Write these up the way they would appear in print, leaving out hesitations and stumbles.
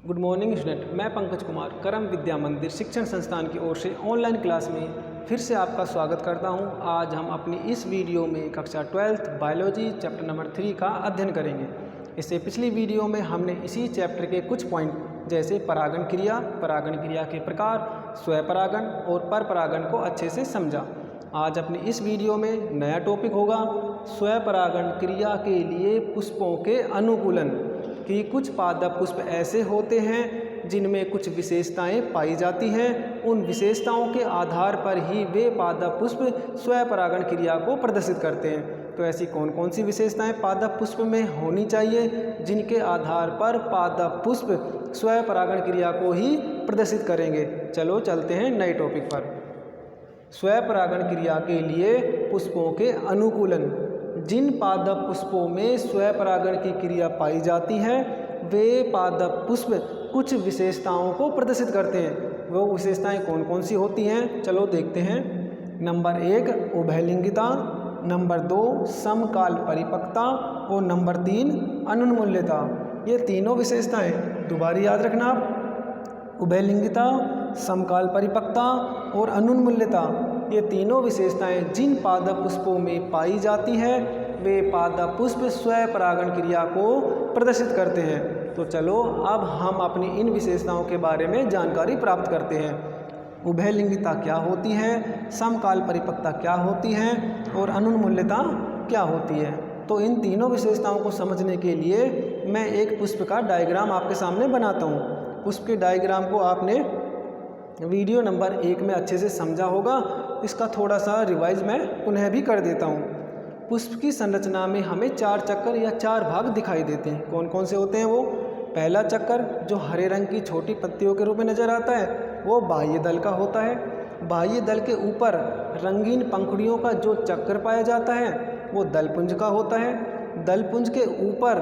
Good morning student, मैं पंकज कुमार करम विद्या मंदिर शिक्षण संस्थान की ओर से ऑनलाइन क्लास में फिर से आपका स्वागत करता हूं। आज हम अपनी इस वीडियो में कक्षा 12th बायोलॉजी चैप्टर नंबर 3 का अध्ययन करेंगे। इससे पिछली वीडियो में हमने इसी चैप्टर के कुछ पॉइंट जैसे परागण क्रिया के प्रकार, स्वपरागण और परपरागण को अच्छे से समझा। आज अपनी इस वीडियो में नया टॉपिक होगा स्वपरागण क्रिया के लिए पुष्पों के अनुकूलन कि कुछ पादप पुष्प ऐसे होते हैं जिनमें कुछ विशेषताएं पाई जाती हैं। उन विशेषताओं के आधार पर ही वे पादप पुष्प स्वपरागण क्रिया को प्रदर्शित करते हैं। तो ऐसी कौन कौन सी विशेषताएं पादप पुष्प में होनी चाहिए जिनके आधार पर पादप पुष्प स्वपरागण क्रिया को ही प्रदर्शित करेंगे। चलो चलते हैं नए टॉपिक पर। स्वपरागण क्रिया के लिए पुष्पों के अनुकूलन। जिन पादप पुष्पों में स्वपरागण की क्रिया पाई जाती है वे पादप पुष्प कुछ विशेषताओं को प्रदर्शित करते हैं। वो विशेषताएं कौन कौन सी होती हैं, चलो देखते हैं। नंबर 1 उभयलिंगिता, नंबर 2 समकाल परिपक्वता और नंबर 3 अनुन्मूल्यता। ये तीनों विशेषताएं दोबारा याद रखना आप। उभयलिंगिता, समकाल परिपक्वता और अनुन्मूल्यता, ये तीनों विशेषताएं जिन पादप पुष्पों में पाई जाती है वे पादप पुष्प स्वपरागण क्रिया को प्रदर्शित करते हैं। तो चलो अब हम अपनी इन विशेषताओं के बारे में जानकारी प्राप्त करते हैं। उभयलिंगिता क्या होती है, समकाल परिपक्वता क्या होती है और अनुन्मूल्यता क्या होती है। तो इन तीनों विशेषताओं को समझने के लिए मैं एक पुष्प का डायग्राम आपके सामने बनाता हूँ। पुष्प के डायग्राम को आपने वीडियो नंबर 1 में अच्छे से समझा होगा। इसका थोड़ा सा रिवाइज मैं पुनः भी कर देता हूँ। पुष्प की संरचना में हमें 4 चक्कर या 4 भाग दिखाई देते हैं। कौन कौन से होते हैं वो? पहला चक्कर जो हरे रंग की छोटी पत्तियों के रूप में नजर आता है वो बाह्य दल का होता है। बाह्य दल के ऊपर रंगीन पंखुड़ियों का जो चक्कर पाया जाता है वो दलपुंज का होता है। दलपुंज के ऊपर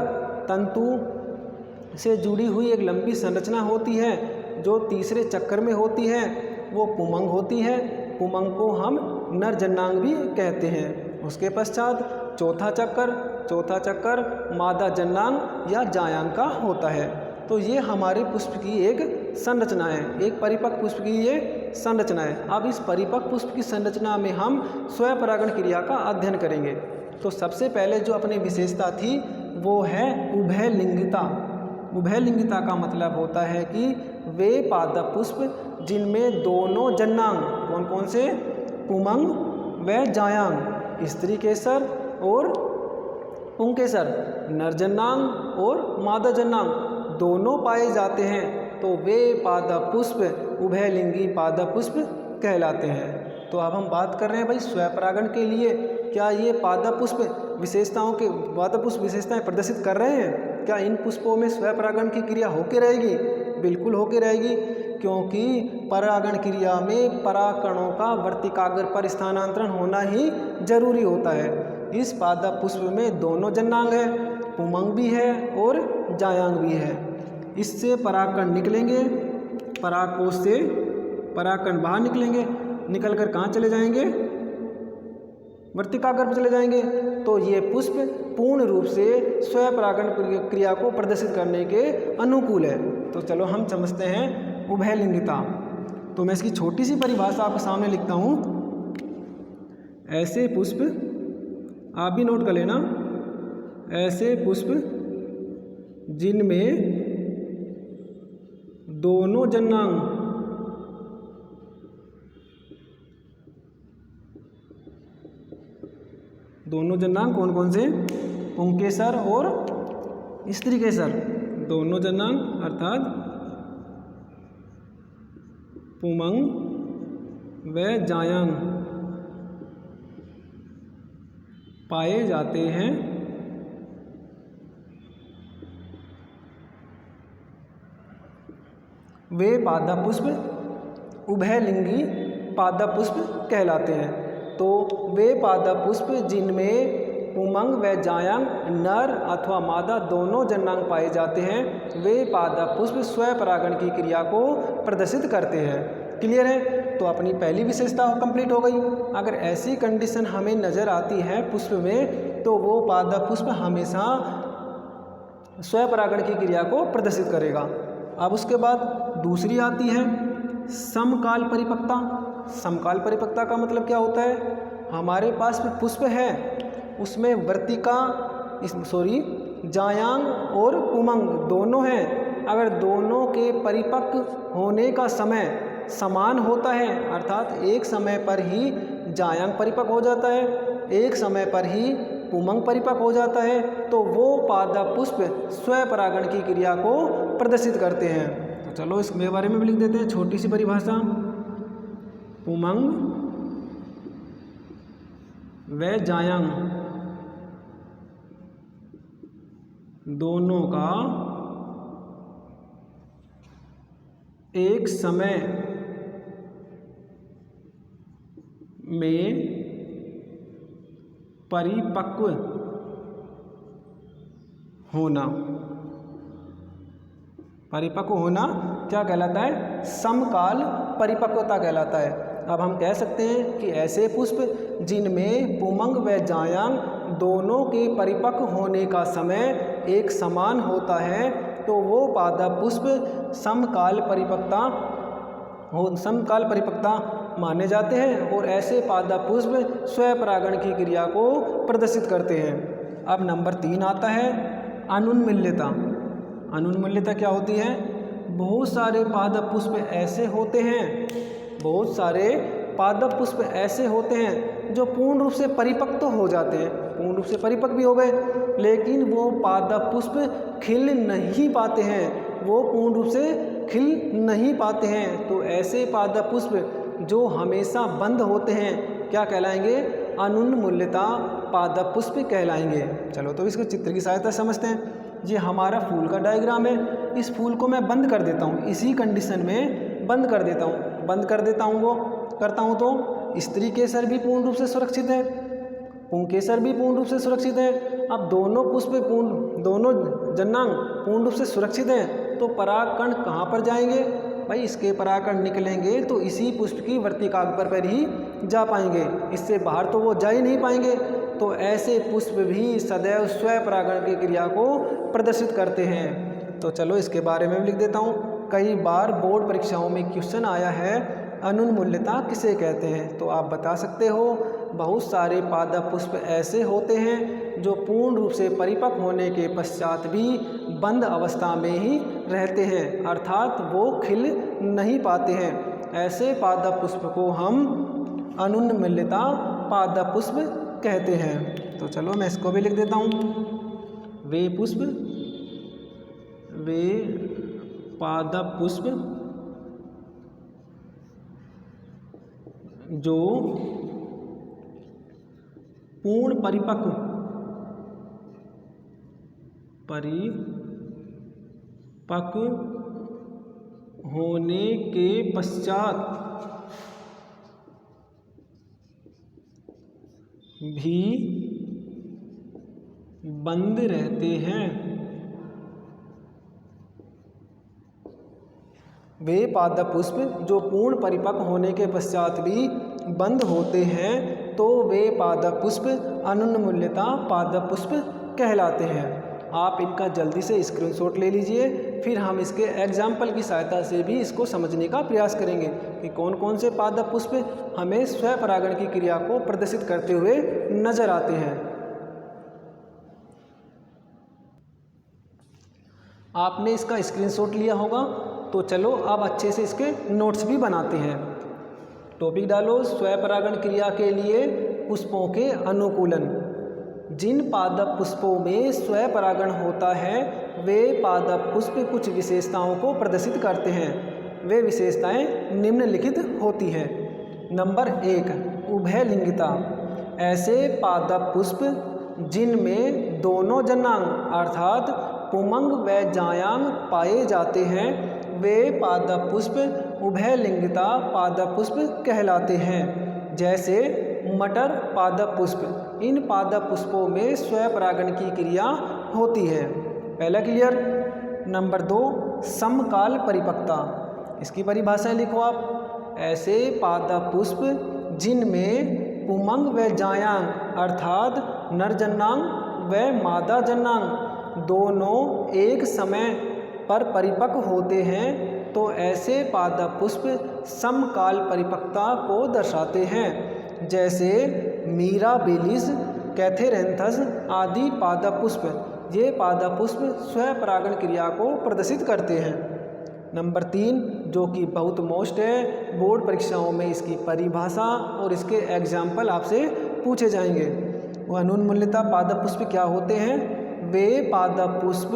तंतु से जुड़ी हुई एक लंबी संरचना होती है जो तीसरे चक्कर में होती है, वो पुमंग होती है। पुमंग को हम नर जन्नांग भी कहते हैं। उसके पश्चात चौथा चक्कर मादा जन्नांग या जायांग का होता है। तो ये हमारे पुष्प की एक संरचना है, एक परिपक्व पुष्प की ये संरचना है। अब इस परिपक्व पुष्प की संरचना में हम स्वपरागण क्रिया का अध्ययन करेंगे। तो सबसे पहले जो अपनी विशेषता थी वो है उभयलिंगिता। उभयलिंगिता का मतलब होता है कि वे पादप पुष्प जिनमें दोनों जन्नांग, कौन कौन से? पुमंग व जायांग, स्त्री केसर और पुंकेसर, नर जन्नांग और मादा जन्नांग दोनों पाए जाते हैं। तो वे पादप पुष्प उभयलिंगी पादप पुष्प कहलाते हैं। तो अब हम बात कर रहे हैं भाई स्वपरागण के लिए क्या ये पादप पुष्प पादप पुष्प विशेषताएं प्रदर्शित कर रहे हैं? क्या इन पुष्पों में स्वपरागण की क्रिया होके रहेगी? बिल्कुल होके रहेगी, क्योंकि परागण क्रिया में परागकणों का वर्तिकाग्र पर स्थानांतरण होना ही जरूरी होता है। इस पादप पुष्प में दोनों जन्नांग है, पुमंग भी है और जायांग भी है। इससे परागकण निकलेंगे, परागकोश से परागकण बाहर निकलेंगे, निकलकर कहाँ चले जाएंगे? वर्तिकाग्र पर चले जाएंगे। तो ये पुष्प पूर्ण रूप से स्वपरागण क्रिया को प्रदर्शित करने के अनुकूल है। तो चलो हम समझते हैं उभयलिंगिता। तो मैं इसकी छोटी सी परिभाषा आपके सामने लिखता हूँ। ऐसे पुष्प, आप भी नोट कर लेना, ऐसे पुष्प जिनमें दोनों जन्नांग कौन कौन से? पुंकेसर और स्त्री केसर, दोनों जन्नांग अर्थात पुमंग व जायांग पाए जाते हैं। वे पादप पुष्प उभयलिंगी पादप पुष्प कहलाते हैं। तो वे पादप पुष्प जिनमें पुमंग व जायांग नर अथवा मादा दोनों जन्नांग पाए जाते हैं वे पादप पुष्प स्वपरागण की क्रिया को प्रदर्शित करते हैं। क्लियर है? तो अपनी पहली विशेषता कंप्लीट हो गई। अगर ऐसी कंडीशन हमें नज़र आती है पुष्प में तो वो पादप पुष्प हमेशा स्वपरागण की क्रिया को प्रदर्शित करेगा। अब उसके बाद दूसरी आती है समकाल परिपक्वता। समकाल परिपक्वता का मतलब क्या होता है, हमारे पास में पुष्प है, उसमें वर्तिका जायांग और पुमंग दोनों हैं। अगर दोनों के परिपक्व होने का समय समान होता है, अर्थात एक समय पर ही जायांग परिपक्व हो जाता है, एक समय पर ही पुमंग परिपक्व हो जाता है, तो वो पादप पुष्प स्वपरागण की क्रिया को प्रदर्शित करते हैं। तो चलो इसके बारे में भी लिख देते हैं, छोटी सी परिभाषा। पुमंग व जायांग दोनों का एक समय में परिपक्व होना, परिपक्व होना क्या कहलाता है, समकाल परिपक्वता कहलाता है। अब हम कह सकते हैं कि ऐसे पुष्प जिनमें पुमंग व जायांग दोनों के परिपक्व होने का समय एक समान होता है, तो वो पादप पुष्प समकाल परिपक्वता माने जाते हैं और ऐसे पादप पुष्प स्वपरागण की क्रिया को प्रदर्शित करते हैं। अब नंबर 3 आता है अनुन्मील्यता। अनुन्मील्यता क्या होती है, बहुत सारे पादप पुष्प ऐसे होते हैं, बहुत सारे पादप पुष्प ऐसे होते हैं जो पूर्ण रूप से परिपक्व तो हो जाते हैं, पूर्ण रूप से परिपक्व भी हो गए, लेकिन वो पादप पुष्प खिल नहीं पाते हैं, वो पूर्ण रूप से खिल नहीं पाते हैं। तो ऐसे पादप पुष्प जो हमेशा बंद होते हैं क्या कहलाएंगे, अनुन्मील्यता पादप पुष्प कहलाएंगे। चलो तो इसको चित्र की सहायता समझते हैं। ये हमारा फूल का डायग्राम है, इस फूल को मैं बंद कर देता हूँ, इसी कंडीशन में बंद कर देता हूँ, बंद कर देता हूँ, वो करता हूँ तो स्त्री केसर भी पूर्ण रूप से सुरक्षित है, पुंकेसर भी पूर्ण रूप से सुरक्षित है। अब दोनों पुष्प दोनों जन्नांग पूर्ण रूप से सुरक्षित हैं, तो परागकण कहाँ पर जाएंगे भाई, इसके परागकण निकलेंगे तो इसी पुष्प की वर्तिकाग्र पर ही जा पाएंगे, इससे बाहर तो वो जा ही नहीं पाएंगे। तो ऐसे पुष्प भी सदैव स्वपरागण की क्रिया को प्रदर्शित करते हैं। तो चलो इसके बारे में भी लिख देता हूँ। कई बार बोर्ड परीक्षाओं में क्वेश्चन आया है अनुन्मील्यता किसे कहते हैं, तो आप बता सकते हो बहुत सारे पादप पुष्प ऐसे होते हैं जो पूर्ण रूप से परिपक्व होने के पश्चात भी बंद अवस्था में ही रहते हैं, अर्थात वो खिल नहीं पाते हैं। ऐसे पादप पुष्प को हम अनुन्मील्यता पादप पुष्प कहते हैं। तो चलो मैं इसको भी लिख देता हूँ। वे पुष्प, वे पादप पुष्प जो पूर्ण परिपक्व होने के पश्चात भी बंद रहते हैं, वे पादप पुष्प जो पूर्ण परिपक्व होने के पश्चात भी बंद होते हैं, तो वे पादप पुष्प अनुन्मील्यता पादप पुष्प कहलाते हैं। आप इनका जल्दी से स्क्रीनशॉट ले लीजिए, फिर हम इसके एग्जाम्पल की सहायता से भी इसको समझने का प्रयास करेंगे कि कौन कौन से पादप पुष्प हमें स्वपरागण की क्रिया को प्रदर्शित करते हुए नजर आते हैं। आपने इसका स्क्रीनशॉट लिया होगा, तो चलो अब अच्छे से इसके नोट्स भी बनाते हैं। टॉपिक डालो, स्वपरागण क्रिया के लिए पुष्पों के अनुकूलन। जिन पादप पुष्पों में स्वपरागण होता है वे पादप पुष्प कुछ विशेषताओं को प्रदर्शित करते हैं। वे विशेषताएं निम्नलिखित होती हैं। नंबर 1, उभयलिंगिता। ऐसे पादप पुष्प जिनमें दोनों जन्नांग अर्थात पुमंग व जायांग पाए जाते हैं, वे पादप पुष्प उभयलिंगिता पादप पुष्प कहलाते हैं। जैसे मटर पादप पुष्प, इन पादप पुष्पों में स्वपरागण की क्रिया होती है। पहला क्लियर। नंबर 2, समकाल परिपक्वता। इसकी परिभाषा लिखो आप। ऐसे पादप पुष्प जिनमें पुमंग व जायांग अर्थात नर जन्नांग व मादा जन्नांग दोनों एक समय पर परिपक्व होते हैं तो ऐसे पादप पुष्प समकाल परिपक्वता को दर्शाते हैं। जैसे मीराबिलिस, कैथेरेंथस आदि पादप पुष्प। ये पादप पुष्प स्वपरागण क्रिया को प्रदर्शित करते हैं। नंबर 3 जो कि बहुत मोस्ट है, बोर्ड परीक्षाओं में इसकी परिभाषा और इसके एग्जाम्पल आपसे पूछे जाएंगे। वह अनुन्मूलता पादप पुष्प क्या होते हैं? वे पादप पुष्प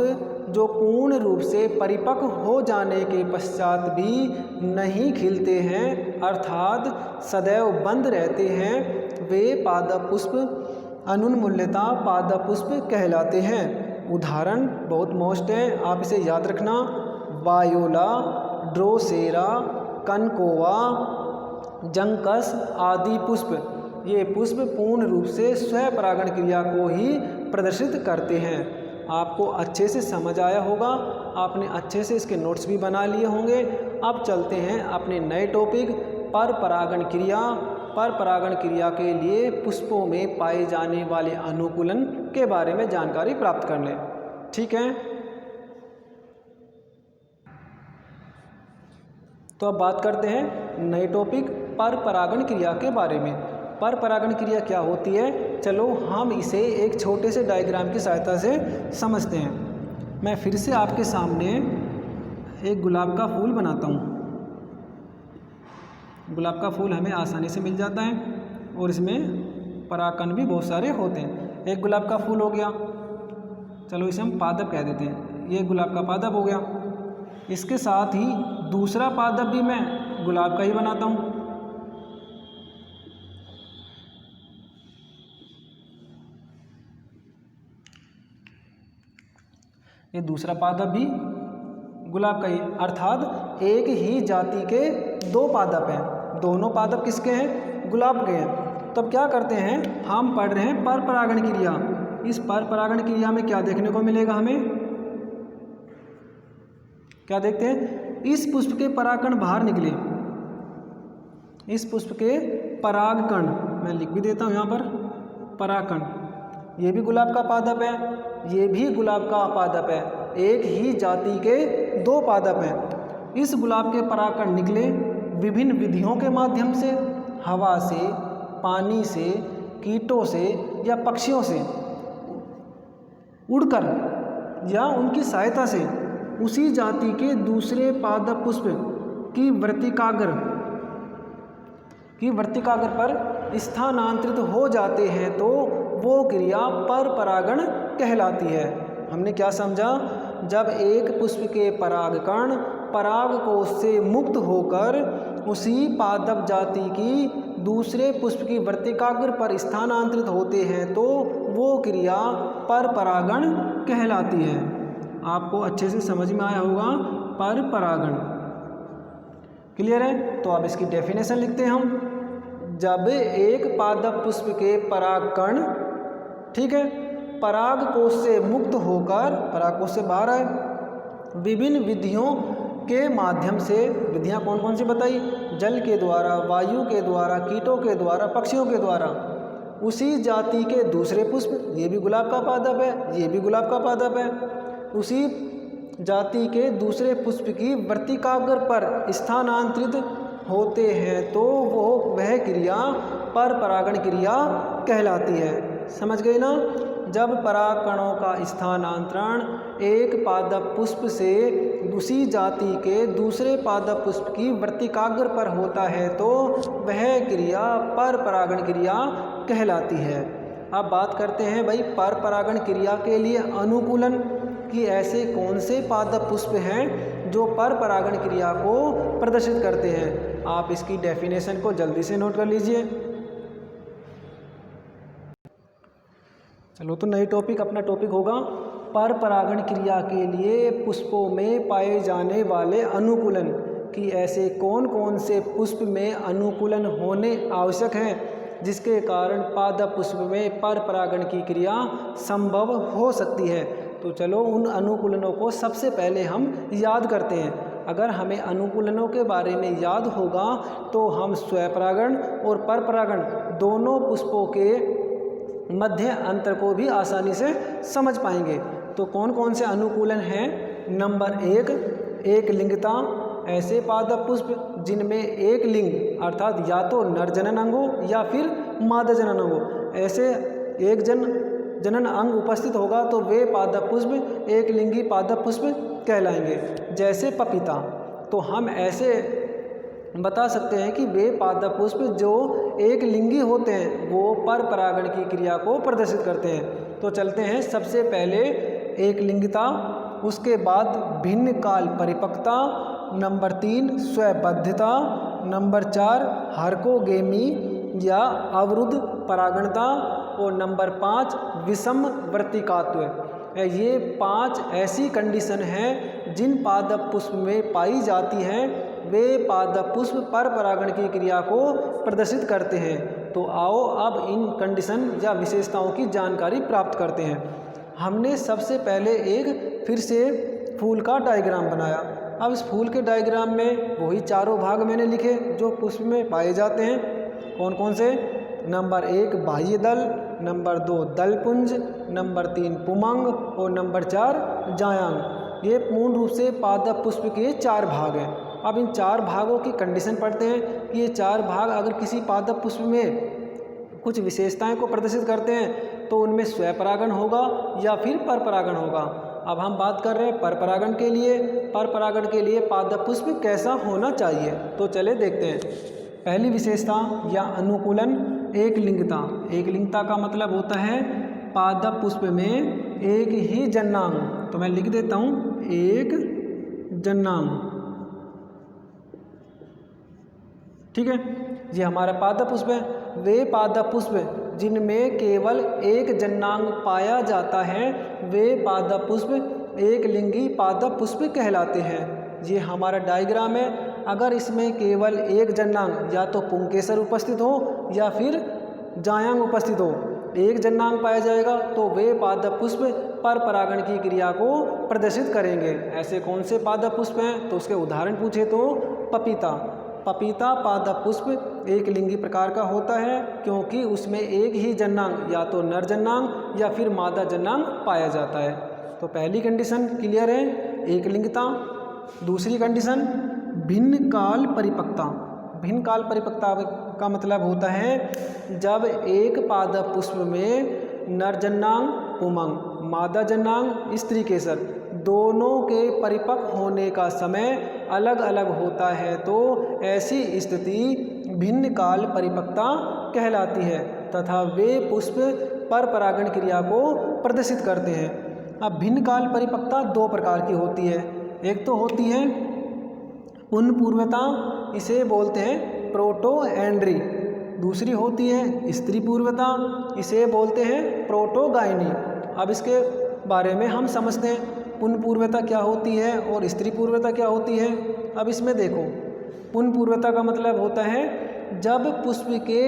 जो पूर्ण रूप से परिपक्व हो जाने के पश्चात भी नहीं खिलते हैं अर्थात सदैव बंद रहते हैं, वे पादप पुष्प अनुन्मूलता पादप पुष्प कहलाते हैं। उदाहरण बहुत मोस्ट है, आप इसे याद रखना। वायोला, ड्रोसेरा, कनकोवा, जंकस आदि पुष्प। ये पुष्प पूर्ण रूप से स्वपरागण क्रिया को ही प्रदर्शित करते हैं। आपको अच्छे से समझ आया होगा, आपने अच्छे से इसके नोट्स भी बना लिए होंगे। अब चलते हैं अपने नए टॉपिक पर परागण क्रिया। पर परागण क्रिया के लिए पुष्पों में पाए जाने वाले अनुकूलन के बारे में जानकारी प्राप्त कर लें। ठीक है, तो अब बात करते हैं नए टॉपिक पर परागण क्रिया के बारे में। पर परागण क्रिया क्या होती है, चलो हम इसे एक छोटे से डायग्राम की सहायता से समझते हैं। मैं फिर से आपके सामने एक गुलाब का फूल बनाता हूँ। गुलाब का फूल हमें आसानी से मिल जाता है और इसमें परागकण भी बहुत सारे होते हैं। एक गुलाब का फूल हो गया, चलो इसे हम पादप कह देते हैं। ये गुलाब का पादप हो गया। इसके साथ ही दूसरा पादप भी मैं गुलाब का ही बनाता हूँ। ये दूसरा पादप भी गुलाब का ही, अर्थात एक ही जाति के दो पादप हैं। दोनों पादप किसके हैं? गुलाब के हैं। तब क्या करते हैं, हम पढ़ रहे हैं पर परागण क्रिया। इस पर परागण क्रिया में क्या देखने को मिलेगा हमें? क्या देखते हैं? इस पुष्प के परागकण बाहर निकले। इस पुष्प के परागकण, मैं लिख भी देता हूँ यहाँ पर, परागकण। ये भी गुलाब का पादप है, ये भी गुलाब का पादप है। एक ही जाति के दो पादप हैं। इस गुलाब के परागकण निकले विभिन्न विधियों के माध्यम से, हवा से, पानी से, कीटों से या पक्षियों से उड़कर या उनकी सहायता से उसी जाति के दूसरे पादप पुष्प की वर्तिकाग्र पर स्थानांतरित हो जाते हैं तो वो क्रिया पर परागण कहलाती है। हमने क्या समझा? जब एक पुष्प के परागकण परागकोश से मुक्त होकर उसी पादप जाति की दूसरे पुष्प की वर्तिकाग्र पर स्थानांतरित होते हैं तो वो क्रिया पर परागण कहलाती है। आपको अच्छे से समझ में आया होगा पर परागण। क्लियर है? तो अब इसकी डेफिनेशन लिखते हैं हम। जब एक पादप पुष्प के परागकण, ठीक है, परागकोश से मुक्त होकर परागकोश से बाहर आए, विभिन्न विधियों के माध्यम से, विधियां कौन कौन सी बताई? जल के द्वारा, वायु के द्वारा, कीटों के द्वारा, पक्षियों के द्वारा, उसी जाति के दूसरे पुष्प, ये भी गुलाब का पादप है, ये भी गुलाब का पादप है, उसी जाति के दूसरे पुष्प की वर्तिकाग्र पर स्थानांतरित होते हैं तो वह क्रिया पर परागण क्रिया कहलाती है। समझ गए ना? जब परागकणों का स्थानांतरण एक पादप पुष्प से उसी जाति के दूसरे पादप पुष्प की वर्तिकाग्र पर होता है तो वह क्रिया पर परागण क्रिया कहलाती है। अब बात करते हैं भाई पर परागण क्रिया के लिए अनुकूलन कि ऐसे कौन से पादप पुष्प हैं जो पर परागण क्रिया को प्रदर्शित करते हैं। आप इसकी डेफिनेशन को जल्दी से नोट कर लीजिए। चलो, तो नई टॉपिक, अपना टॉपिक होगा पर परागण क्रिया के लिए पुष्पों में पाए जाने वाले अनुकूलन कि ऐसे कौन कौन से पुष्प में अनुकूलन होने आवश्यक हैं जिसके कारण पादप पुष्प में पर परागण की क्रिया संभव हो सकती है। तो चलो उन अनुकूलनों को सबसे पहले हम याद करते हैं। अगर हमें अनुकूलनों के बारे में याद होगा तो हम स्वपरागण और परपरागण दोनों पुष्पों के मध्य अंतर को भी आसानी से समझ पाएंगे। तो कौन कौन से अनुकूलन हैं? नंबर 1, एक लिंगता, ऐसे पादप पुष्प जिनमें एक लिंग अर्थात या तो नर जनन अंग हो या फिर मादा जनन अंग हो। ऐसे एक जनन अंग उपस्थित होगा तो वे पादप पुष्प एक लिंगी पादप पुष्प कहलाएंगे। जैसे पपीता, तो हम ऐसे बता सकते हैं कि वे पादप पुष्प जो एक लिंगी होते हैं वो पर परागण की क्रिया को प्रदर्शित करते हैं। तो चलते हैं, सबसे पहले एक लिंगिता, उसके बाद भिन्न काल परिपक्वता, नंबर 3 स्वबद्धता, नंबर 4 हार्कोगेमी या अवरुद्ध परागणता और नंबर 5 विषम वर्तिकात्व। ये 5 ऐसी कंडीशन हैं जिन पादप पुष्प में पाई जाती हैं, वे पादप पुष्प पर परागण की क्रिया को प्रदर्शित करते हैं। तो आओ अब इन कंडीशन या विशेषताओं की जानकारी प्राप्त करते हैं। हमने सबसे पहले एक फिर से फूल का डायग्राम बनाया। अब इस फूल के डायग्राम में वही चारों भाग मैंने लिखे जो पुष्प में पाए जाते हैं। कौन कौन से? नंबर 1 बाह्य दल, नंबर 2 दलपुंज, नंबर 3 पुमंग और नंबर 4 जायांग। ये पूर्ण रूप से पादप पुष्प के 4 भाग हैं। अब इन 4 भागों की कंडीशन पढ़ते हैं कि ये 4 भाग अगर किसी पादप पुष्प में कुछ विशेषताएं को प्रदर्शित करते हैं तो उनमें स्वपरागण होगा या फिर परपरागण होगा। अब हम बात कर रहे हैं परपरागण के लिए। परपरागण के लिए पादप पुष्प कैसा होना चाहिए, तो चले देखते हैं। पहली विशेषता या अनुकूलन एक लिंगता। एक लिंगता का मतलब होता है पादप पुष्प में एक ही जन्नांग, तो मैं लिख देता हूँ एक जन्नांग। ठीक है, ये हमारा पादप पुष्प है। वे पादप पुष्प जिनमें केवल एक जन्नांग पाया जाता है वे पादप पुष्प एक लिंगी पादप पुष्प कहलाते हैं। ये हमारा डायग्राम है। अगर इसमें केवल एक जन्नांग या तो पुंकेसर उपस्थित हो या फिर जायांग उपस्थित हो, एक जन्नांग पाया जाएगा तो वे पादप पुष्प पर परागण की क्रिया को प्रदर्शित करेंगे। ऐसे कौन से पादप पुष्प हैं? तो उसके उदाहरण पूछे तो पपीता। पपीता पादप पुष्प एक लिंगी प्रकार का होता है क्योंकि उसमें एक ही जन्नांग या तो नर जन्नांग या फिर मादा जन्नांग पाया जाता है। तो पहली कंडीशन क्लियर है, एक लिंगता। दूसरी कंडीशन भिन्न काल परिपक्वता। भिन्न काल परिपक्वता का मतलब होता है जब एक पादप पुष्प में नर जन्नांग पुमंग, मादा जन्नांग स्त्री केसर, दोनों के परिपक्व होने का समय अलग अलग होता है तो ऐसी स्थिति भिन्न काल परिपक्वता कहलाती है तथा वे पुष्प पर परागण क्रिया को प्रदर्शित करते हैं। अब भिन्न काल परिपक्वता 2 प्रकार की होती है। एक तो होती है पुन पूर्वता, इसे बोलते हैं प्रोटोएंड्री। दूसरी होती है स्त्री पूर्वता, इसे बोलते हैं प्रोटोगाइनी। अब इसके बारे में हम समझते हैं पुन पूर्वता क्या होती है और स्त्री पूर्वता क्या होती है। अब इसमें देखो, पुन पूर्वता का मतलब होता है जब पुष्प के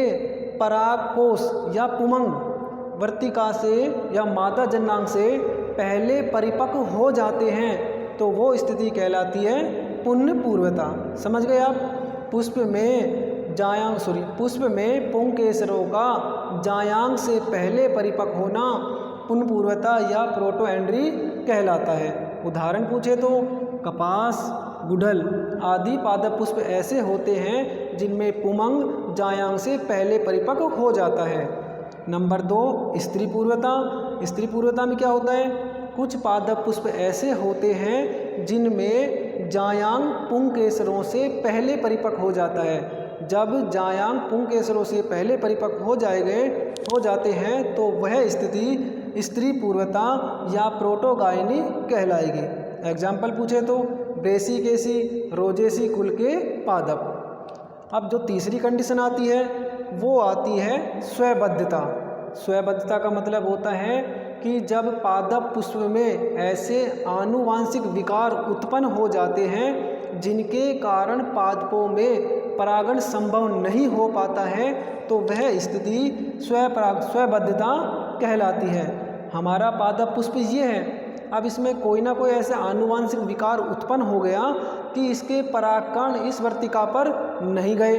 परागकोश या पुमंग वर्तिका से या मादा जन्नांग से पहले परिपक्व हो जाते हैं तो वो स्थिति कहलाती है पुन पूर्वता। समझ गए आप? पुष्प में पुंकेसरों का जायांग से पहले परिपक्व होना पुन पूर्वता या प्रोटोएंड्री कहलाता है। उदाहरण पूछे तो कपास, गुड़हल आदि पादप पुष्प ऐसे होते हैं जिनमें पुमंग जायांग से पहले परिपक्व हो जाता है। नंबर 2 स्त्री पूर्वता। स्त्री पूर्वता में क्या होता है? कुछ पादप पुष्प ऐसे होते हैं जिनमें जायांग पुंकेसरों से पहले परिपक्व हो जाता है। जब जायांग पुंकेसरों से पहले परिपक्व हो जाते हैं तो वह स्थिति स्त्री पूर्वता या प्रोटोगाइनी कहलाएगी। एग्जाम्पल पूछे तो ब्रेसिकेसी, रोजेसी कुल के पादप। अब जो तीसरी कंडीशन आती है वो आती है स्वबद्धता। स्वबद्धता का मतलब होता है कि जब पादप पुष्प में ऐसे आनुवांशिक विकार उत्पन्न हो जाते हैं जिनके कारण पादपों में परागण संभव नहीं हो पाता है तो वह स्थिति स्वबद्धता कहलाती है। हमारा पादप पुष्प ये है, अब इसमें कोई ना कोई ऐसा आनुवांशिक विकार उत्पन्न हो गया कि इसके परागकण इस वर्तिका पर नहीं गए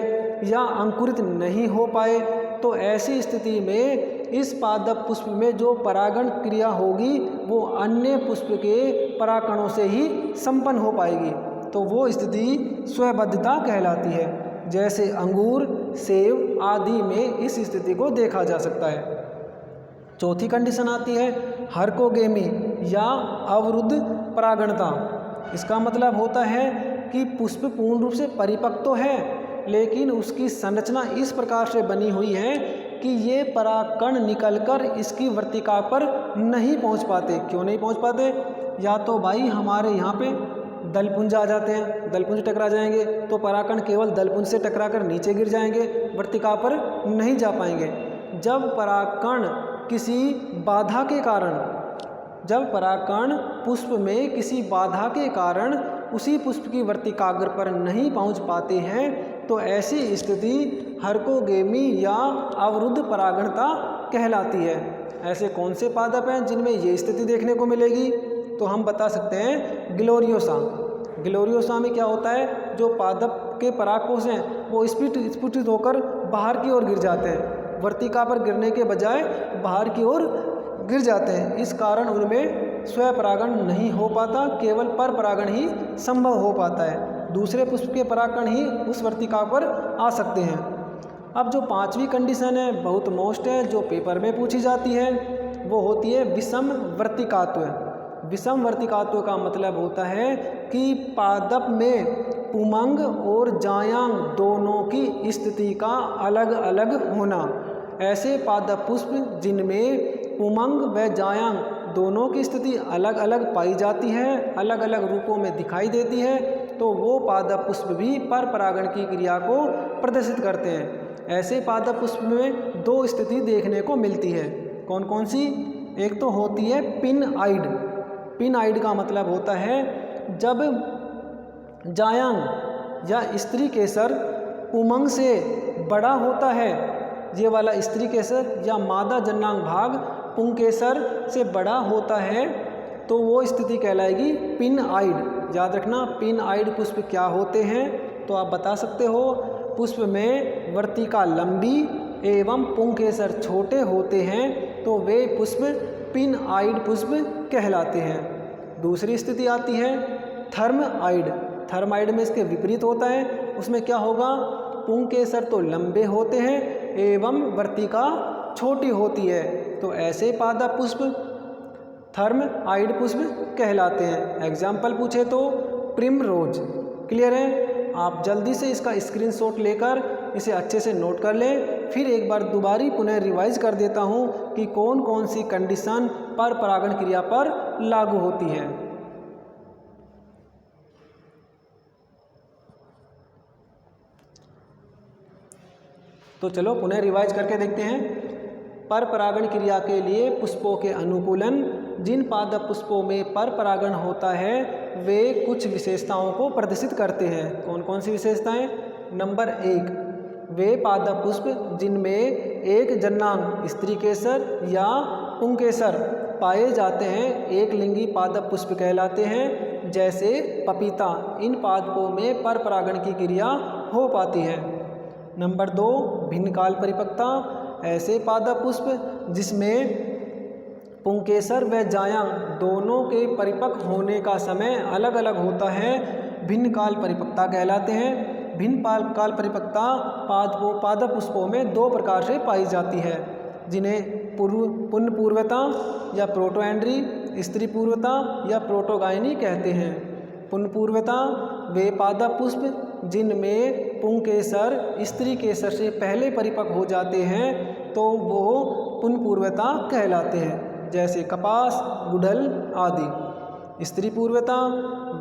या अंकुरित नहीं हो पाए तो ऐसी स्थिति में इस पादप पुष्प में जो परागण क्रिया होगी वो अन्य पुष्प के परागकणों से ही संपन्न हो पाएगी, तो वो स्थिति स्वबद्धता कहलाती है। जैसे अंगूर, सेब आदि में इस स्थिति को देखा जा सकता है। चौथी कंडीशन आती है हर्कोगेमी या अवरुद्ध परागणता। इसका मतलब होता है कि पुष्प पूर्ण रूप से परिपक्व तो है, लेकिन उसकी संरचना इस प्रकार से बनी हुई है कि ये परागकण निकलकर इसकी वर्तिका पर नहीं पहुंच पाते। क्यों नहीं पहुंच पाते? या तो भाई हमारे यहाँ पे दलपुंज आ जाते हैं, दलपुंज टकरा जाएंगे तो परागकण केवल दलपुंज से टकराकर नीचे गिर जाएंगे, वर्तिका पर नहीं जा पाएंगे। जब परागकण किसी बाधा के कारण, जब परागकण पुष्प में किसी बाधा के कारण उसी पुष्प की वर्तिकाग्र पर नहीं पहुंच पाते हैं तो ऐसी स्थिति हर्कोगेमी या अवरुद्ध परागणता कहलाती है। ऐसे कौन से पादप हैं जिनमें ये स्थिति देखने को मिलेगी? तो हम बता सकते हैं ग्लोरियोसा। ग्लोरियोसा में क्या होता है, जो पादप के परागकोश हैं वो स्फुटित होकर बाहर की ओर गिर जाते हैं, वर्तिका पर गिरने के बजाय बाहर की ओर गिर जाते हैं। इस कारण उनमें स्वपरागण नहीं हो पाता, केवल पर परागण ही संभव हो पाता है। दूसरे पुष्प के परागकण ही उस वर्तिका पर आ सकते हैं। अब जो पांचवी कंडीशन है बहुत मोस्ट है, जो पेपर में पूछी जाती है, वो होती है विषम वर्तिकात्व। विषम वर्तिकात्व का मतलब होता है कि पादप में पुमंग और जायांग दोनों की स्थिति का अलग अलग होना। ऐसे पादप पुष्प जिनमें पुमंग व जायांग दोनों की स्थिति अलग अलग पाई जाती है, अलग अलग रूपों में दिखाई देती है, तो वो पादप पुष्प भी पर परागण की क्रिया को प्रदर्शित करते हैं। ऐसे पादप पुष्प में दो स्थिति देखने को मिलती है। कौन कौन सी? एक तो होती है पिन आइड। पिन आइड का मतलब होता है जब जायांग या स्त्री केसर पुमंग से बड़ा होता है, ये वाला स्त्री केसर या मादा जननांग भाग पुंकेसर से बड़ा होता है, तो वो स्थिति कहलाएगी पिन आइड। याद रखना पिन आइड पुष्प क्या होते हैं, तो आप बता सकते हो पुष्प में वर्तिका लंबी एवं पुंकेसर छोटे होते हैं, तो वे पुष्प पिन आइड पुष्प कहलाते हैं। दूसरी स्थिति आती है थर्म आइड। थर्म आइड में इसके विपरीत होता है, उसमें क्या होगा, पुंकेसर तो लंबे होते हैं एवं वर्तिका छोटी होती है, तो ऐसे पादप पुष्प थर्म आइड पुष्प कहलाते हैं। एग्जाम्पल पूछे तो प्रिमरोज। क्लियर है? आप जल्दी से इसका स्क्रीनशॉट लेकर इसे अच्छे से नोट कर लें। फिर एक बार दोबारा पुनः रिवाइज कर देता हूँ कि कौन कौन सी कंडीशन पर परागण क्रिया पर लागू होती है। तो चलो पुनः रिवाइज करके देखते हैं। पर परागण क्रिया के लिए पुष्पों के अनुकूलन। जिन पादप पुष्पों में पर परागण होता है वे कुछ विशेषताओं को प्रदर्शित करते हैं। कौन कौन सी विशेषताएं? नंबर 1, वे पादप पुष्प जिनमें एक जननांग स्त्री केसर या पुंकेसर पाए जाते हैं एक लिंगी पादप पुष्प कहलाते हैं। जैसे पपीता, इन पादपों में पर परागण की क्रिया हो पाती है। नंबर 2, भिन्न काल परिपक्वता। ऐसे पादप पुष्प जिसमें पुंकेसर व जायांग दोनों के परिपक्व होने का समय अलग अलग होता है भिन्न काल परिपक्वता कहलाते हैं। भिन्न काल परिपक्वता पादप पुष्पों में दो प्रकार से पाई जाती है, जिन्हें पुण्य पूर्वता या प्रोटोएंड्री, स्त्री पूर्वता या प्रोटोगायनी कहते हैं। पुण्य पूर्वता वे पादप पुष्प जिनमें पुंकेसर स्त्री केसर से पहले परिपक्व हो जाते हैं तो वो पुण्य पूर्वता कहलाते हैं, जैसे कपास, गुड़हल आदि। स्त्री पूर्वता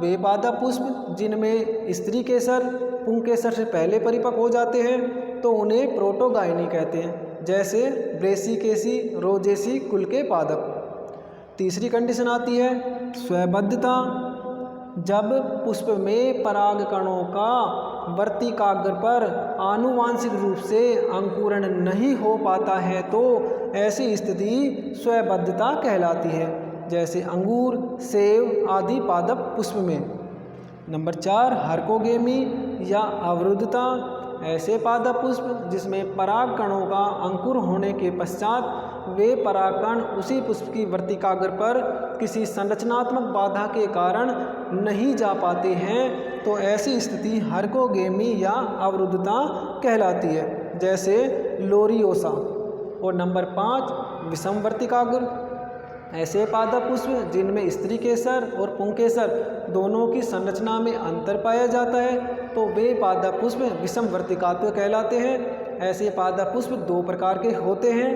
वे पादप पुष्प जिनमें स्त्री केसर पुंकेसर से पहले परिपक्व हो जाते हैं तो उन्हें प्रोटोगायनी कहते हैं, जैसे ब्रेसिकेसी, रोजेसी कुल के पादप। तीसरी कंडीशन आती है स्वबद्धता। जब पुष्प में परागकणों का वर्तिकाग्र पर आनुवांशिक रूप से अंकुरण नहीं हो पाता है तो ऐसी स्थिति स्वबद्धता कहलाती है, जैसे अंगूर, सेब आदि पादप पुष्प में। नंबर 4, हर्कोगेमी या अवरुद्धता। ऐसे पादप पुष्प जिसमें परागकणों का अंकुर होने के पश्चात वे परागकण उसी पुष्प की वर्तिकाग्र पर किसी संरचनात्मक बाधा के कारण नहीं जा पाते हैं तो ऐसी स्थिति हर्कोगेमी या अवरुद्धता कहलाती है, जैसे लोरियोसा। और नंबर 5 विषम वर्तिकाग्र। ऐसे पादप पुष्प जिनमें स्त्री केसर और पुंकेसर दोनों की संरचना में अंतर पाया जाता है तो वे पादप पुष्प विषम वर्तिकाग्र कहलाते हैं। ऐसे पादप पुष्प 2 प्रकार के होते हैं।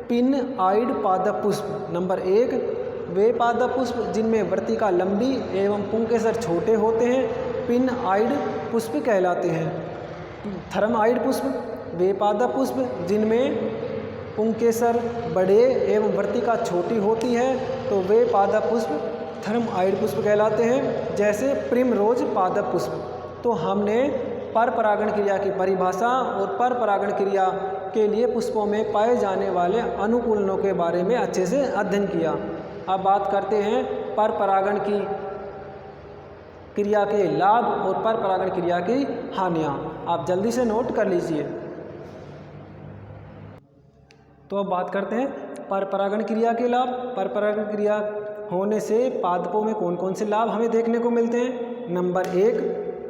पिन आइड पादप पुष्प। नंबर 1 वे पादप पुष्प जिनमें वर्तिका लंबी एवं पुंकेसर छोटे होते हैं पिन आइड पुष्प कहलाते हैं। थर्म आइड पुष्प। वे पादप पुष्प जिनमें पुंकेसर बड़े एवं वर्तिका छोटी होती है तो वे पादप पुष्प थर्म आइड पुष्प कहलाते हैं, जैसे प्रिमरोज पादप पुष्प। तो हमने पर परागण क्रिया की परिभाषा और पर परागण क्रिया के लिए पुष्पों में पाए जाने वाले अनुकूलनों के बारे में अच्छे से अध्ययन किया। अब बात करते हैं पर परागण की क्रिया के लाभ और पर परागण क्रिया की हानियाँ। आप जल्दी से नोट कर लीजिए। तो अब बात करते हैं पर परागण क्रिया के लाभ। पर परागण क्रिया होने से पादपों में कौन कौन से लाभ हमें देखने को मिलते हैं। नंबर 1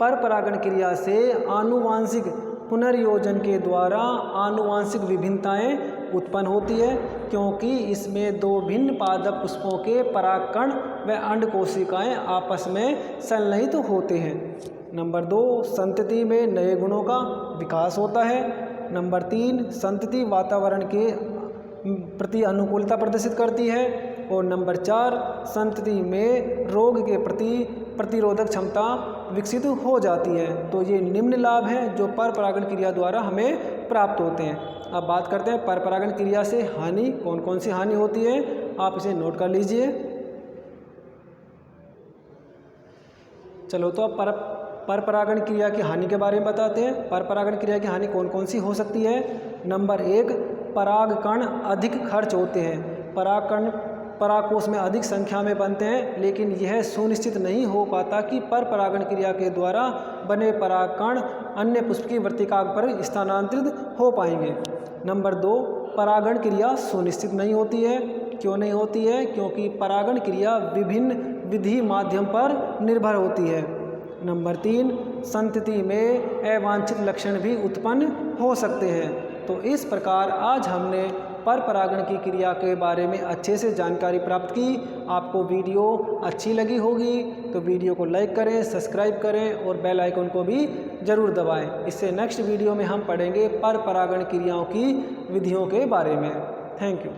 पर परागण क्रिया से आनुवांशिक पुनर्योजन के द्वारा आनुवांशिक विभिन्नताएं उत्पन्न होती है, क्योंकि इसमें 2 भिन्न पादप पुष्पों के परागकण व अंड कोशिकाएं आपस में संलयित होते हैं। नंबर 2 संतति में नए गुणों का विकास होता है। नंबर 3 संतति वातावरण के प्रति अनुकूलता प्रदर्शित करती है। और नंबर 4 संतति में रोग के प्रति प्रतिरोधक क्षमता विकसित हो जाती है। तो ये निम्न लाभ हैं जो पर परागण क्रिया द्वारा हमें प्राप्त होते हैं। अब बात करते हैं पर परागण क्रिया से हानि, कौन कौन सी हानि होती है, आप इसे नोट कर लीजिए। चलो तो अब पर परागण क्रिया की हानि के बारे में बताते हैं। पर परागण क्रिया की हानि कौन कौन सी हो सकती है। नंबर 1 परागकण अधिक खर्च होते हैं। परागकण परागकोश में अधिक संख्या में बनते हैं, लेकिन यह सुनिश्चित नहीं हो पाता कि पर परागण क्रिया के द्वारा बने परागकण अन्य पुष्प की वर्तिकाग्र पर स्थानांतरित हो पाएंगे। नंबर 2 परागण क्रिया सुनिश्चित नहीं होती है। क्यों नहीं होती है? क्योंकि परागण क्रिया विभिन्न विधि माध्यम पर निर्भर होती है। नंबर 3 संतति में अवांछित लक्षण भी उत्पन्न हो सकते हैं। तो इस प्रकार आज हमने पर परागण की क्रिया के बारे में अच्छे से जानकारी प्राप्त की। आपको वीडियो अच्छी लगी होगी तो वीडियो को लाइक करें, सब्सक्राइब करें और बेल आइकन को भी ज़रूर दबाएं। इससे नेक्स्ट वीडियो में हम पढ़ेंगे पर परागण क्रियाओं की विधियों के बारे में। Thank you.